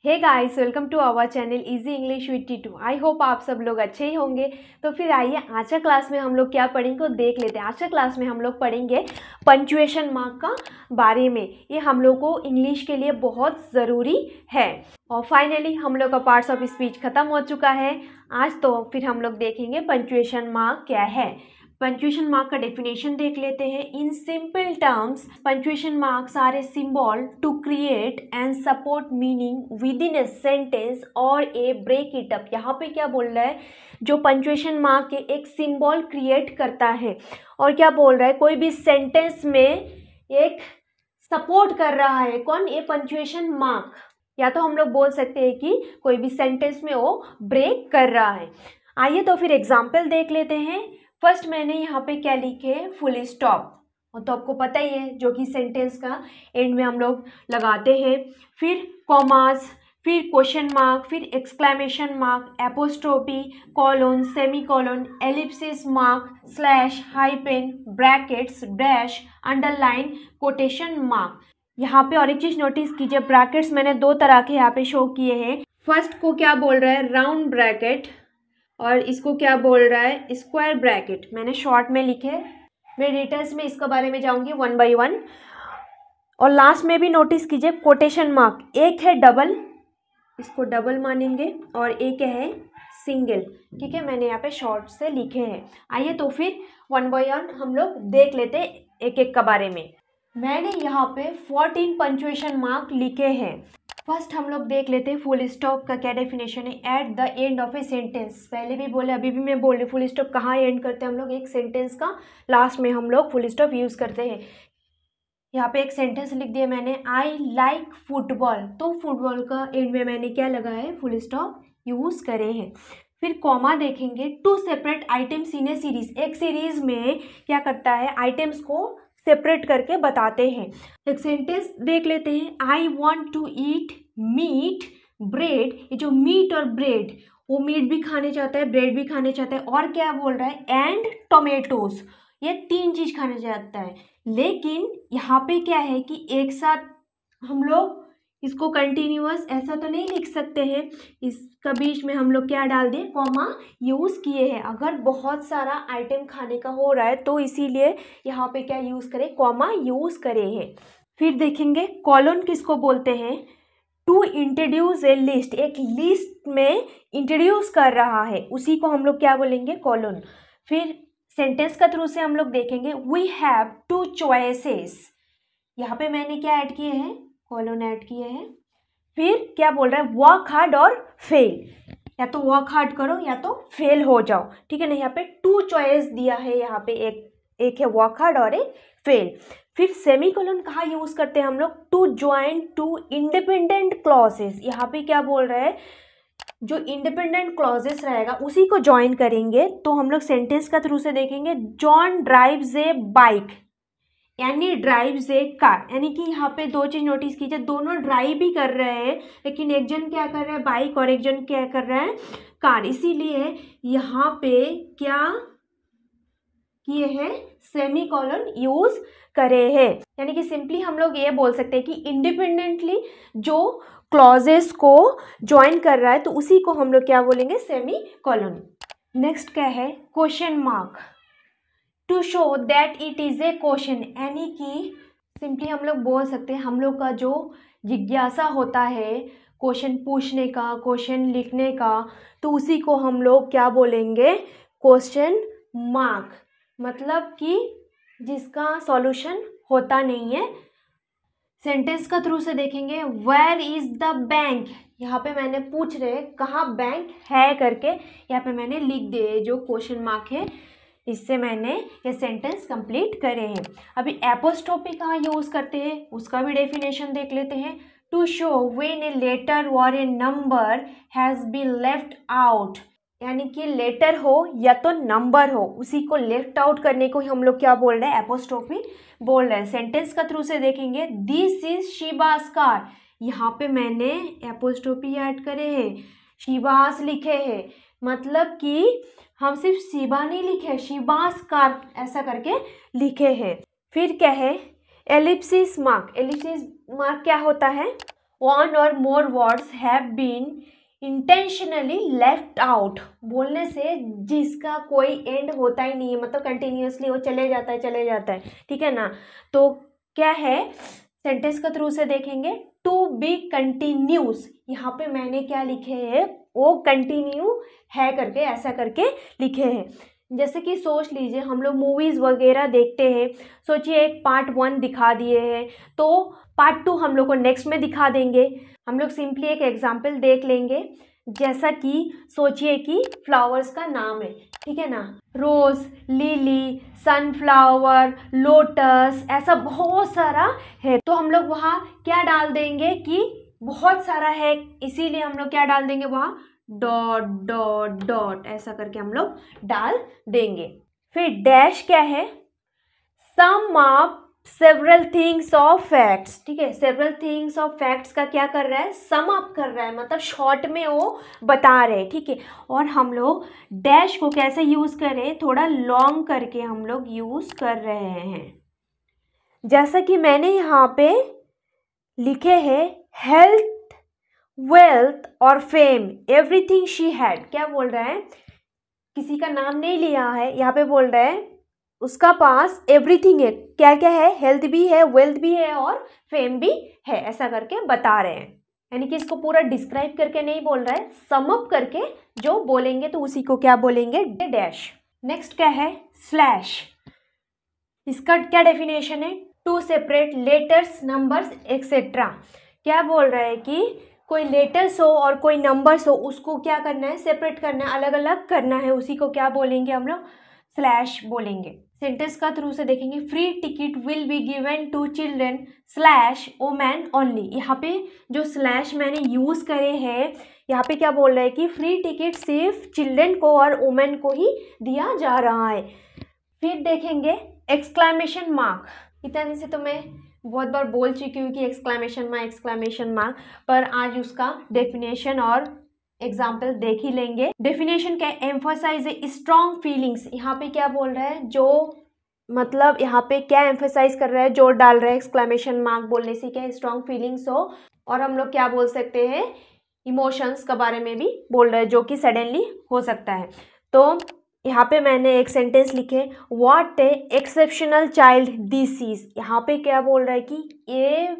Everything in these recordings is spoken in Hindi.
Hey guys, welcome to our channel easy English with Titu. I hope आप सब लोग अच्छे ही होंगे। तो फिर आइए आज क्लास में हम लोग क्या पढ़ेंगे वो देख लेते हैं। आज क्लास में हम लोग पढ़ेंगे पंक्चुएशन मार्क का बारे में। ये हम लोग को इंग्लिश के लिए बहुत ज़रूरी है। और फाइनली हम लोग का पार्ट्स ऑफ स्पीच ख़त्म हो चुका है आज। तो फिर हम लोग देखेंगे पंक्चुएशन मार्क क्या है। पंक्चुएशन मार्क का डेफिनेशन देख लेते हैं। In simple terms punctuation marks are a symbol to create and support meaning with in a sentence और ए ब्रेक इट अप। यहाँ पे क्या बोल रहा है, जो पंक्चुएशन मार्क है एक सिंबल क्रिएट करता है और क्या बोल रहा है, कोई भी सेंटेंस में एक सपोर्ट कर रहा है। कौन? ये पंक्चुएशन मार्क। या तो हम लोग बोल सकते हैं कि कोई भी सेंटेंस में वो ब्रेक कर रहा है। आइए तो फिर एग्जाम्पल देख लेते हैं। फर्स्ट मैंने यहाँ पे क्या लिखे, फुल स्टॉप। और तो आपको पता ही है जो कि सेंटेंस का एंड में हम लोग लगाते हैं। फिर कॉमास, फिर क्वेश्चन मार्क, फिर exclamation mark, apostrophe, colon, semi colon, Ellipsis mark, slash, hyphen, brackets, dash, underline, quotation mark. यहाँ पे और एक चीज़ नोटिस कीजिए, ब्रैकेट्स मैंने दो तरह के यहाँ पे शो किए हैं। फर्स्ट को क्या बोल रहा है, राउंड ब्रैकेट, और इसको क्या बोल रहा है, स्क्वायर ब्रैकेट। मैंने शॉर्ट में लिखे, मैं डिटेल्स में इसके बारे में जाऊंगी वन बाय वन। और लास्ट में भी नोटिस कीजिए कोटेशन मार्क, एक है डबल, इसको डबल मानेंगे, और एक है सिंगल। ठीक है, मैंने यहाँ पे शॉर्ट से लिखे हैं। आइए तो फिर वन बाय वन हम लोग देख लेते एक एक का बारे में। मैंने यहाँ पे 14 पंक्चुएशन मार्क लिखे हैं। फर्स्ट हम लोग देख लेते हैं फुल स्टॉप का क्या डेफिनेशन है। At the end of a sentence, पहले भी बोले अभी भी मैं बोल रही, फुल स्टॉप कहाँ एंड करते हैं हम लोग, एक सेंटेंस का लास्ट में हम लोग फुल स्टॉप यूज़ करते हैं। यहाँ पे एक सेंटेंस लिख दिया मैंने, आई लाइक फुटबॉल, तो फुटबॉल का एंड में मैंने क्या लगाया है, फुल स्टॉप यूज़ करे हैं। फिर कॉमा देखेंगे, to separate items in a series, एक सीरीज में क्या करता है, आइटम्स को सेपरेट करके बताते हैं। एक सेंटेंस देख लेते हैं, I want to eat meat bread. ये जो मीट और ब्रेड, वो मीट भी खाने चाहता है, ब्रेड भी खाने चाहता है, और क्या बोल रहा है, एंड टोमेटोज, ये तीन चीज खाने चाहता है। लेकिन यहाँ पे क्या है कि एक साथ हम लोग इसको कंटिन्यूअस ऐसा तो नहीं लिख सकते हैं, इसका बीच में हम लोग क्या डाल दें, कॉमा यूज़ किए हैं। अगर बहुत सारा आइटम खाने का हो रहा है तो इसीलिए यहाँ पे क्या यूज़ करें, कॉमा यूज़ करे हैं। फिर देखेंगे कॉलन किसको बोलते हैं, टू इंट्रोड्यूस ए लिस्ट, एक लिस्ट में इंट्रोड्यूस कर रहा है, उसी को हम लोग क्या बोलेंगे, कॉलन। फिर सेंटेंस का थ्रू से हम लोग देखेंगे, वी हैव टू चॉइसेस, यहाँ पे मैंने क्या ऐड किए हैं, कॉलन ऐड किए हैं। फिर क्या बोल रहा है, वर्क हार्ड और फेल, या तो वर्क हार्ड करो या तो फेल हो जाओ। ठीक है ना, यहाँ पे टू चॉइस दिया है, यहाँ पे एक है वर्क हार्ड और एक फेल। फिर सेमी कॉलन कहाँ यूज़ करते हैं हम लोग, to join two independent clauses. यहाँ पे क्या बोल रहा है, जो इंडिपेंडेंट क्लॉजेस रहेगा उसी को ज्वाइन करेंगे। तो हम लोग सेंटेंस का थ्रू से देखेंगे, जॉन ड्राइव्स ए बाइक, यानी ड्राइव्स ए कार, यानी कि यहाँ पे दो चीज़ नोटिस कीजिए, दोनों ड्राइव भी कर रहे हैं, लेकिन एक जन क्या कर रहा है, बाइक, और एक जन क्या कर रहा है, कार। इसीलिए यहाँ पे क्या किए हैं, सेमी कॉलन यूज करे हैं। यानी कि सिंपली हम लोग ये बोल सकते हैं कि इंडिपेंडेंटली जो क्लॉजेस को ज्वाइन कर रहा है तो उसी को हम लोग क्या बोलेंगे, सेमी कॉलन। नेक्स्ट क्या है, question mark, to show that it is a question, यानी कि सिंपली हम लोग बोल सकते हैं, हम लोग का जो जिज्ञासा होता है क्वेश्चन पूछने का, क्वेश्चन लिखने का, तो उसी को हम लोग क्या बोलेंगे, क्वेश्चन मार्क। मतलब कि जिसका सॉल्यूशन होता नहीं है। सेंटेंस का थ्रू से देखेंगे, वेयर इज़ द बैंक, यहाँ पे मैंने पूछ रहे कहाँ बैंक है करके, यहाँ पे मैंने लिख दिए जो क्वेश्चन मार्क है, इससे मैंने ये सेंटेंस कंप्लीट करे हैं। अभी एपोस्ट्रोफी कहाँ यूज़ करते हैं उसका भी डेफिनेशन देख लेते हैं। To show when a letter और a number has been left out, यानी कि लेटर हो या तो नंबर हो, उसी को लेफ्ट आउट करने को ही हम लोग क्या बोल रहे हैं, एपोस्ट्रोफी बोल रहे हैं। सेंटेंस का थ्रू से देखेंगे, दिस इज शिबास कार, यहाँ पे मैंने एपोस्ट्रोफी ऐड करे हैं, शिबास लिखे हैं, मतलब कि हम सिर्फ शिबा नहीं लिखे, शिबास कार ऐसा करके लिखे हैं। फिर क्या है, एलिप्सिस मार्क। एलिप्सिस मार्क क्या होता है, one or more words have been intentionally left out, बोलने से जिसका कोई एंड होता ही नहीं है, मतलब कंटिन्यूअसली वो चले जाता है, ठीक है ना। तो क्या है, सेंटेंस के थ्रू से देखेंगे, टू बी कंटिन्यूस, यहाँ पे मैंने क्या लिखे हैं, वो कंटिन्यू है करके ऐसा करके लिखे हैं। जैसे कि सोच लीजिए हम लोग मूवीज़ वगैरह देखते हैं, सोचिए एक पार्ट 1 दिखा दिए हैं तो पार्ट 2 हम लोग को नेक्स्ट में दिखा देंगे। हम लोग सिंपली एक एग्जाम्पल देख लेंगे, जैसा कि सोचिए कि फ्लावर्स का नाम है, ठीक है ना, रोज़, लिली, सनफ्लावर, लोटस, ऐसा बहुत सारा है। तो हम लोग वहाँ क्या डाल देंगे कि बहुत सारा है, इसीलिए हम लोग क्या डाल देंगे वहाँ, डॉट डॉट डॉट ऐसा करके हम लोग डाल देंगे। फिर डैश क्या है, sum of several things of facts, ठीक है, सेवरल थिंग्स ऑफ फैक्ट्स का क्या कर रहा है, सम अप कर रहा है, मतलब शॉर्ट में वो बता रहे हैं, ठीक है। और हम लोग डैश को कैसे यूज़ करें, थोड़ा लॉन्ग करके हम लोग यूज़ कर रहे हैं। जैसा कि मैंने यहाँ पे लिखे हैं, हेल्थ, वेल्थ और फेम, एवरीथिंग शी हैड, क्या बोल रहा है, किसी का नाम नहीं लिया है, यहाँ पे बोल रहा है उसका पास एवरीथिंग है, क्या क्या है, हेल्थ भी है, वेल्थ भी है और फेम भी है, ऐसा करके बता रहे हैं। यानी कि इसको पूरा डिस्क्राइब करके नहीं बोल रहा है, सम अप करके जो बोलेंगे तो उसी को क्या बोलेंगे, डैश। नेक्स्ट क्या है, स्लैश, इसका क्या डेफिनेशन है, to separate letters, numbers etcetera, क्या बोल रहा है कि कोई लेटर्स हो और कोई नंबर्स हो, उसको क्या करना है, सेपरेट करना है, अलग अलग करना है, उसी को क्या बोलेंगे हम लोग, स्लैश बोलेंगे। सेंटेंस का थ्रू से देखेंगे, free ticket will be given to children slash women only, यहाँ पे जो स्लैश मैंने यूज़ करे हैं, यहाँ पे क्या बोल रहा है कि फ्री टिकट सिर्फ चिल्ड्रन को और वोमेन को ही दिया जा रहा है। फिर देखेंगे एक्सक्लेमेशन मार्क, इतना दिन से तो मैं बहुत बार बोल चुकी हूँ कि एक्सक्लेमेशन मार्क, पर आज उसका डेफिनेशन और एग्जाम्पल देख ही लेंगे। डेफिनेशन क्या, एम्फोसाइज स्ट्रॉन्ग फीलिंग्स, यहाँ पे क्या बोल रहा है, जो मतलब यहाँ पे क्या एम्फोसाइज कर रहा है, जोर डाल रहा है एक्सक्लेमेशन मार्क बोलने से, क्या स्ट्रॉन्ग फीलिंग्स हो, और हम लोग क्या बोल सकते हैं, इमोशंस के बारे में भी बोल रहे हैं जो कि सडनली हो सकता है। तो यहाँ पे मैंने एक सेंटेंस लिखे, what A exceptional child this is, यहाँ पे क्या बोल रहा है कि ये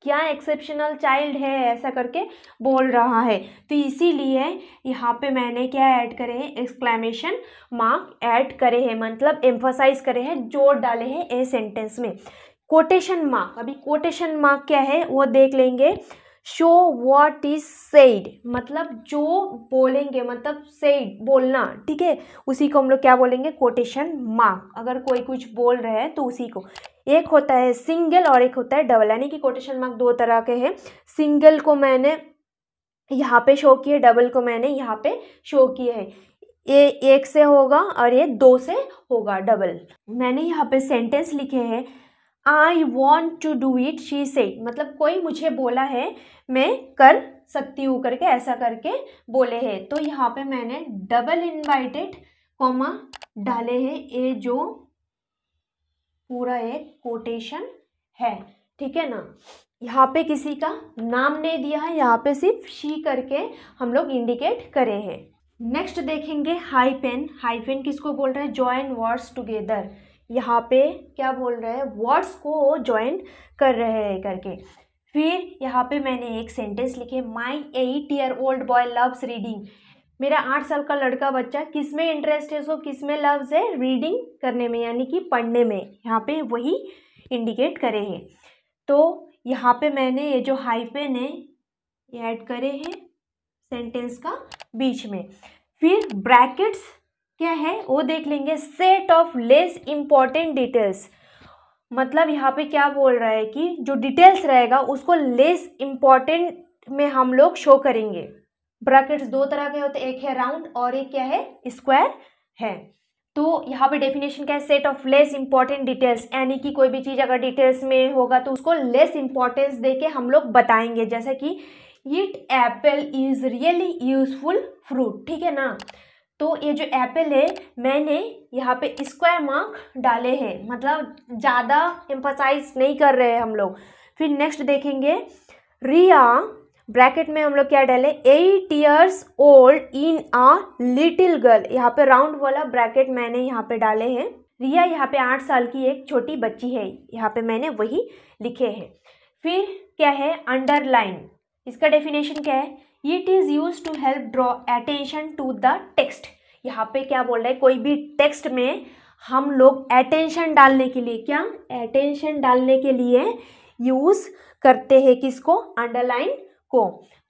क्या एक्सेप्शनल चाइल्ड है, ऐसा करके बोल रहा है। तो इसीलिए यहाँ पे मैंने क्या ऐड करे हैं, एक्सक्लेमेशन मार्क ऐड करे हैं, मतलब एम्फसाइज करे हैं, जोर डाले हैं ए सेंटेंस में। कोटेशन मार्क, अभी कोटेशन मार्क क्या है वो देख लेंगे, शो व्हाट इज सेड, मतलब जो बोलेंगे, मतलब सेड बोलना, ठीक है, उसी को हम लोग क्या बोलेंगे, कोटेशन मार्क। अगर कोई कुछ बोल रहे हैं तो उसी को, एक होता है सिंगल और एक होता है डबल, यानी कि कोटेशन मार्क दो तरह के हैं, सिंगल को मैंने यहाँ पे शो किए, डबल को मैंने यहाँ पे शो किए है, ये एक से होगा और ये दो से होगा डबल। मैंने यहाँ पे सेंटेंस लिखे हैं, I want to do it she said, मतलब कोई मुझे बोला है मैं कर सकती हूँ करके ऐसा करके बोले हैं। तो यहाँ पे मैंने डबल इनवाइटेड कॉमा डाले हैं, ये जो पूरा एक कोटेशन है, ठीक है ना। यहाँ पे किसी का नाम नहीं दिया है, यहाँ पे सिर्फ शी करके हम लोग इंडिकेट करे हैं। नेक्स्ट देखेंगे हाइपेन, हाइपेन किसको बोल रहे हैं, जॉइन वर्ड्स टुगेदर, यहाँ पे क्या बोल रहे हैं, वर्ड्स को ज्वाइन कर रहे हैं करके। फिर यहाँ पे मैंने एक सेंटेंस लिखे, माई 8-year-old बॉय लव्स रीडिंग, मेरा 8 साल का लड़का बच्चा किस में इंटरेस्ट है, उसको किस में लव्स है, रीडिंग करने में, यानी कि पढ़ने में, यहाँ पे वही इंडिकेट करे हैं। तो यहाँ पे मैंने ये जो हाइपेन है ये ऐड करे हैं सेंटेंस का बीच में। फिर ब्रैकेट्स क्या है वो देख लेंगे, set of less important details, मतलब यहाँ पे क्या बोल रहा है कि जो डिटेल्स रहेगा उसको लेस इम्पॉर्टेंट में हम लोग शो करेंगे। ब्रैकेट्स दो तरह के होते हैं, एक है राउंड और एक क्या है, स्क्वायर है। तो यहाँ पे डेफिनेशन क्या है, set of less important details, यानी कि कोई भी चीज़ अगर डिटेल्स में होगा तो उसको लेस इम्पॉर्टेंस दे के हम लोग बताएंगे, जैसे कि it Apple is really useful fruit, ठीक है ना। तो ये जो एप्पल है मैंने यहाँ पे स्क्वायर मार्क डाले हैं, मतलब ज़्यादा एम्फसाइज नहीं कर रहे हैं हम लोग। फिर नेक्स्ट देखेंगे रिया ब्रैकेट में हम लोग क्या डाले 8 years old in a little girl, यहाँ पे राउंड वाला ब्रैकेट मैंने यहाँ पे डाले हैं। रिया यहाँ पे 8 साल की एक छोटी बच्ची है, यहाँ पे मैंने वही लिखे हैं। फिर क्या है अंडरलाइन, इसका डेफिनेशन क्या है, it is use to help draw attention to the text. यहाँ पे क्या बोल रहे हैं, कोई भी टेक्स्ट में हम लोग अटेंशन डालने के लिए, क्या अटेंशन डालने के लिए यूज़ करते हैं किसको, अंडरलाइन को।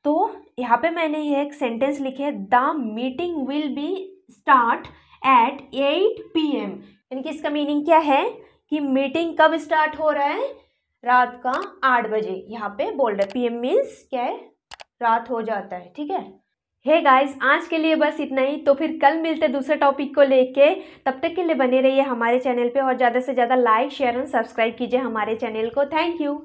तो यहाँ पे मैंने एक सेंटेंस लिखे, the meeting will be start at 8 PM, यानी कि इसका मीनिंग क्या है कि मीटिंग कब स्टार्ट हो रहा है, रात का 8 बजे। यहाँ पे बोल रहे PM मीन्स क्या है, रात हो जाता है, ठीक है। हे गाइस, आज के लिए बस इतना ही, तो फिर कल मिलते दूसरे टॉपिक को लेके। तब तक के लिए बने रहिए हमारे चैनल पे और ज़्यादा से ज़्यादा लाइक शेयर और सब्सक्राइब कीजिए हमारे चैनल को। Thank you.